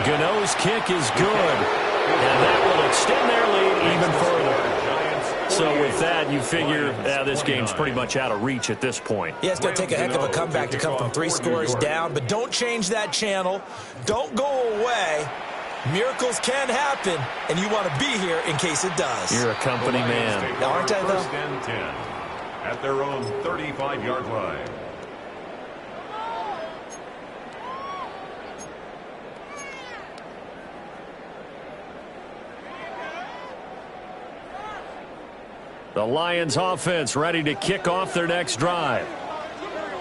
Gano's kick is good. And that will extend their lead even further. So with that, you figure this game's pretty much out of reach at this point. Yeah, it's going to take a heck of a comeback to come from 3 scores down. But don't change that channel. Don't go away. Miracles can happen, and you want to be here in case it does. You're a company man. Now, aren't I, though? 1st and 10 at their own 35-yard line. The Lions offense ready to kick off their next drive.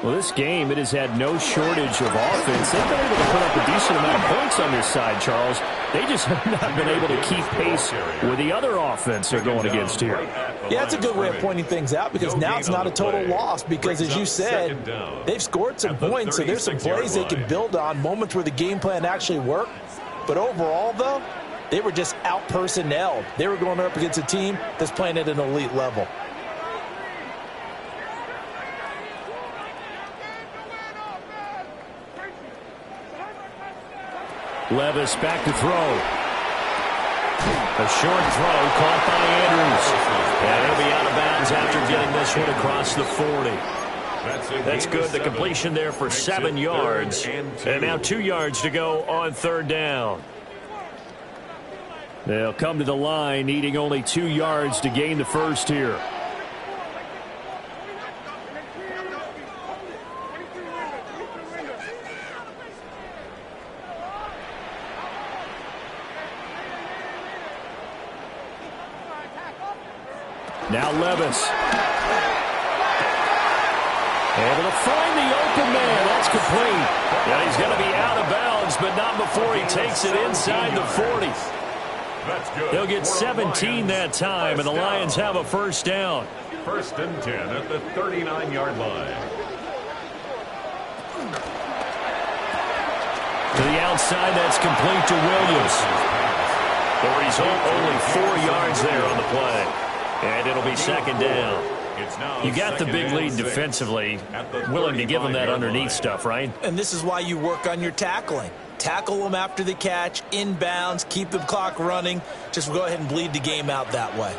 Well, this game, it has had no shortage of offense. They've been able to put up a decent amount of points on this side, Charles. They just have not been able to keep pace with the other offense they're going against here. Yeah, that's a good way of pointing things out because now it's not a total loss because, as you said, they've scored some points, so there's some plays they can build on, moments where the game plan actually worked. But overall, though, they were just out-personnelled. They were going up against a team that's playing at an elite level. Levis back to throw. A short throw caught by Andrews. And he'll be out of bounds after getting this one across the 40. That's good. The completion there for 7 yards. And now 2 yards to go on 3rd down. They'll come to the line needing only 2 yards to gain the first here. Now Levis. Able to find the open man. That's complete. Yeah, he's going to be out of bounds, but not before he takes it inside the 40. That's good. They'll get 17 that time, and the Lions have a first down. First and 10 at the 39-yard line. To the outside, that's complete to Williams. The result, only 4 yards there on the play. And it'll be second down. You got the big lead defensively. Willing to give them that underneath stuff, right? And this is why you work on your tackling. Tackle them after the catch, inbounds, keep the clock running. Just go ahead and bleed the game out that way.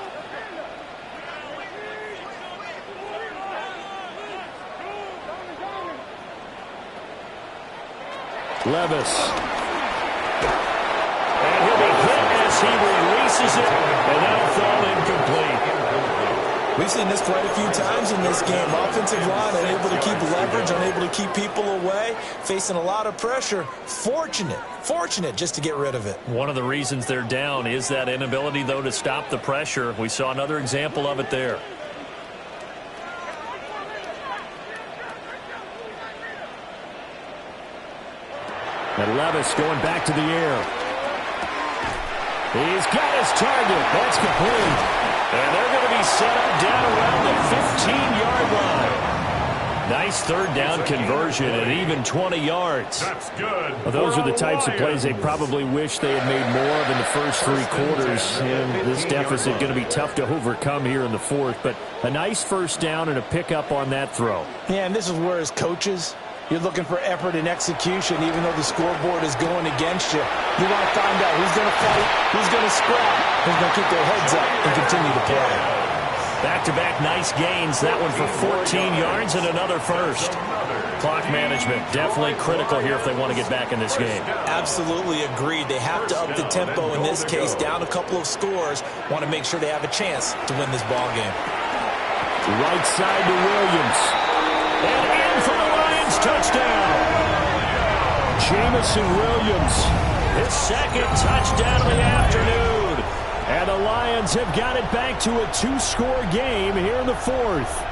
Levis. And he'll be hit as he releases it, and that'll fall incomplete. We've seen this quite a few times in this game. Offensive line unable to keep leverage, unable to keep people away, facing a lot of pressure. Fortunate just to get rid of it. One of the reasons they're down is that inability, though, to stop the pressure. We saw another example of it there. And Levis going back to the air. He's got his target. That's complete. And they're going to be set up down around the 15-yard line. Nice third down conversion at even 20 yards. That's good. Well, those are the types of plays they probably wish they had made more of in the first 3 quarters. And this deficit going to be tough to overcome here in the fourth. But a nice first down and a pickup on that throw. Yeah, and this is where as coaches, you're looking for effort and execution, even though the scoreboard is going against you. You want to find out who's going to fight, who's going to scrap, who's going to keep their heads up and continue to play. Back-to-back nice gains. That one for 14 yards and another first. Clock management definitely critical here if they want to get back in this game. Absolutely agreed. They have to up the tempo in this case. Down a couple of scores. Want to make sure they have a chance to win this ball game. Right side to Williams. And in for the Lions touchdown. Jameson Williams, his second touchdown of the afternoon. And the Lions have got it back to a 2-score game here in the fourth.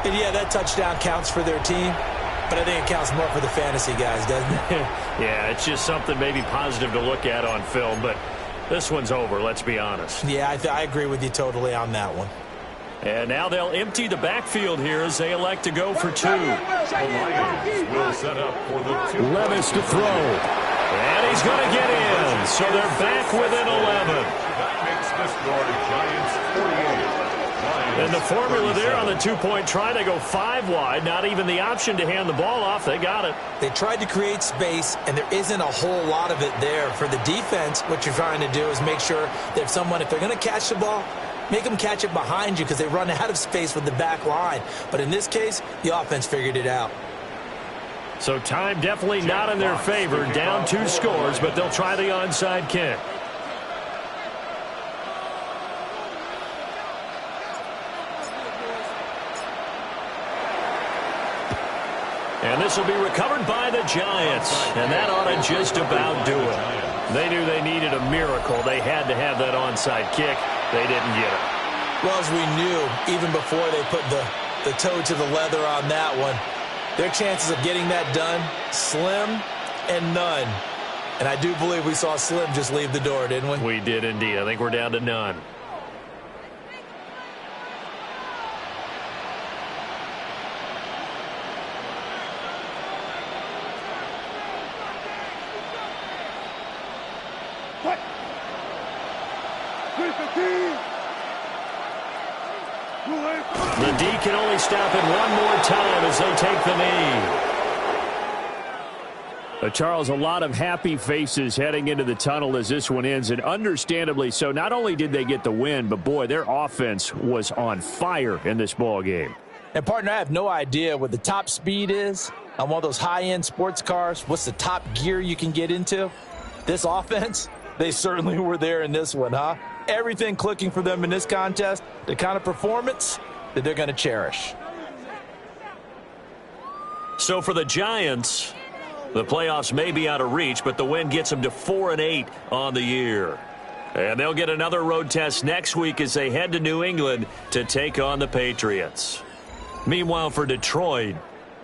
And yeah, that touchdown counts for their team, but I think it counts more for the fantasy guys, doesn't it? Yeah, it's just something maybe positive to look at on film, but this one's over, let's be honest. Yeah, I agree with you totally on that one. And now they'll empty the backfield here as they elect to go for 2. The Lions will set up for the 2. Levis to throw. And he's going to get in. So they're back within 11. That makes this score Giants 48. And the formula there on the 2-point try, they go 5 wide. Not even the option to hand the ball off. They got it. They tried to create space, and there isn't a whole lot of it there. For the defense, what you're trying to do is make sure that if they're going to catch the ball, make them catch it behind you because they run out of space with the back line. But in this case, the offense figured it out. So time definitely not in their favor. Down 2 scores, but they'll try the onside kick. And this will be recovered by the Giants. And that ought to just about do it. They knew they needed a miracle. They had to have that onside kick. They didn't get it. Well, as we knew, even before they put the toe to the leather on that one, their chances of getting that done, slim and none. And I do believe we saw Slim just leave the door, didn't we? We did indeed. I think we're down to none. The D can only stop it one more time as they take the knee. Charles, a lot of happy faces heading into the tunnel as this one ends, and understandably so. Not only did they get the win, but boy, their offense was on fire in this ball game. And partner, I have no idea what the top speed is on one of those high-end sports cars. What's the top gear you can get into? This offense, they certainly were there in this one, huh? Everything clicking for them in this contest, the kind of performance that they're going to cherish. So for the Giants, the playoffs may be out of reach, but the win gets them to 4-8 on the year. And they'll get another road test next week as they head to New England to take on the Patriots. Meanwhile, for Detroit,